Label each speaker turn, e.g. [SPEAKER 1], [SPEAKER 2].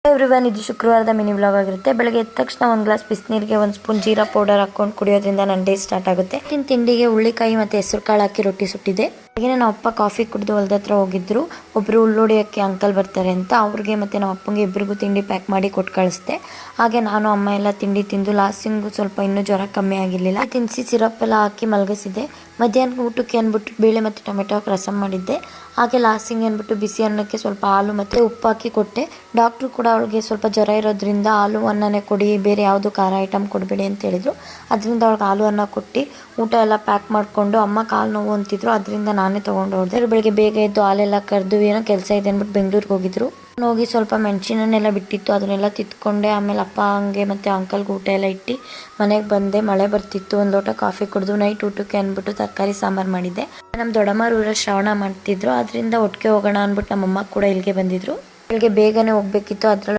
[SPEAKER 1] Everyone, ಇದು ಶುಕ್ರವಾರದ mini vlog ಆಗಿರುತ್ತೆ. ಬೆಳಗ್ಗೆ ಎದ್ದ ತಕ್ಷಣ ಒಂದು ಗ್ಲಾಸ್ ಬಿಸಿನೀರಿಗೆ ಒಂದು ಸ್ಪೂನ್ ಜೀರಾ ಪೌಡರ್ ಹಾಕೊಂಡು ಕುಡಿಯೋದ್ರಿಂದ ನನ್ನ ಡೇ ಸ್ಟಾರ್ಟ್ ಆಗುತ್ತೆ. ತಿಂಡಿಗೆ ಹುಳ್ಳಿಕಾಯಿ ಮತ್ತೆ ಹೆಸರು ಕಾಳು ಹಾಕಿ ರೊಟ್ಟಿ ಸುಟ್ಟಿದೆ. ಹಾಗೆ ನಮ್ಮ ಅಪ್ಪ ಕಾಫಿ ಕುಡಿದು ಹೊಲದ ಹತ್ರ ಹೋಗಿದ್ರು. ಒಬ್ರು ಉಳ್ಳೋಡಿಯೋಕ್ಕೆ ಅಂಕಲ್ ಬರ್ತಾರೆ ಅಂತ ಅವ್ರಿಗೆ ಮತ್ತೆ ನಮ್ಮ ಅಪ್ಪಂಗೆ ಇಬ್ಬರಿಗೂ ತಿಂಡಿ ಪ್ಯಾಕ್ ಮಾಡಿ ಕೊಟ್ಟು ಕಳಿಸ್ದೆ. ಹಾಗೆ ನಾನು ಅಮ್ಮ ಎಲ್ಲ ತಿಂಡಿ ತಿಂದು ಲಾಸ್ಟಿಂಗು ಸ್ವಲ್ಪ ಇನ್ನೂ ಜ್ವರ ಕಮ್ಮಿ ಆಗಿರಲಿಲ್ಲ. ತಿನ್ನಿಸಿ ಸಿರಪ್ ಎಲ್ಲ ಹಾಕಿ ಮಲಗಿಸಿದೆ. ಮಧ್ಯಾಹ್ನ ಊಟಕ್ಕೆ ಅಂದ್ಬಿಟ್ಟು ಬೇಳೆ ಮತ್ತು ಟೊಮೆಟೊ ಹಾಕಿ ರಸಂ ಮಾಡಿದ್ದೆ. ಹಾಗೆ ಲಾಸ್ಟಿಂಗ್ ಅಂದ್ಬಿಟ್ಟು ಬಿಸಿ ಅನ್ನಕ್ಕೆ ಸ್ವಲ್ಪ ಹಾಲು ಮತ್ತು ಉಪ್ಪು ಹಾಕಿ ಕೊಟ್ಟೆ. ಡಾಕ್ಟ್ರು ಕೂಡ ಅವಳಿಗೆ ಸ್ವಲ್ಪ ಜ್ವರ ಇರೋದ್ರಿಂದ ಹಾಲು ಅನ್ನನೇ ಕೊಡಿ, ಬೇರೆ ಯಾವುದು ಖಾರ ಐಟಮ್ ಕೊಡಬೇಡಿ ಅಂತ ಹೇಳಿದ್ರು. ಅದರಿಂದ ಅವಳಿಗೆ ಹಾಲು ಅನ್ನ ಕೊಟ್ಟು ಊಟ ಎಲ್ಲ ಪ್ಯಾಕ್ ಮಾಡಿಕೊಂಡು, ಅಮ್ಮ ಕಾಲು ನೋವು ಅಂತಿದ್ರು, ಅದರಿಂದ ನಾನೇ ತೊಗೊಂಡು ಹೋದೆ. ಬೆಳಗ್ಗೆ ಬೇಗ ಎದ್ದು ಹಾಲೆಲ್ಲ ಕರೆದು ಏನೋ ಕೆಲಸ ಇದೆ ಅಂದ್ಬಿಟ್ಟು ಬೆಂಗಳೂರಿಗೆ ಹೋಗಿದ್ರು. ಹೋಗಿ ಸ್ವಲ್ಪ ಮೆಣಸಿನನ್ನೆಲ್ಲ ಬಿಟ್ಟಿತ್ತು, ಅದನ್ನೆಲ್ಲ ತಿತ್ಕೊಂಡೆ. ಆಮೇಲೆ ಅಪ್ಪ ಹಂಗೆ ಮತ್ತು ಅಂಕಲ್ಗೆ ಊಟ ಎಲ್ಲ ಇಟ್ಟು ಮನೆಗೆ ಬಂದೆ. ಮಳೆ ಬರ್ತಿತ್ತು. ಒಂದು ಲೋಟ ಕಾಫಿ ಕುಡಿದು ನೈಟ್ ಊಟಕ್ಕೆ ಅಂದ್ಬಿಟ್ಟು ತರಕಾರಿ ಸಾಂಬಾರು ಮಾಡಿದ್ದೆ. ನಮ್ಮ ದೊಡ್ಡಮ್ಮರು ಊರಲ್ಲಿ ಶ್ರಾವಣ ಮಾಡ್ತಿದ್ರು, ಅದರಿಂದ ಒಟ್ಟಿಗೆ ಹೋಗೋಣ ಅಂದ್ಬಿಟ್ಟು ನಮ್ಮಮ್ಮ ಕೂಡ ಇಲ್ಲಿಗೆ ಬಂದಿದ್ರು. ಬೆಳಗ್ಗೆ ಬೇಗನೆ ಹೋಗ್ಬೇಕಿತ್ತು. ಅದರಲ್ಲಿ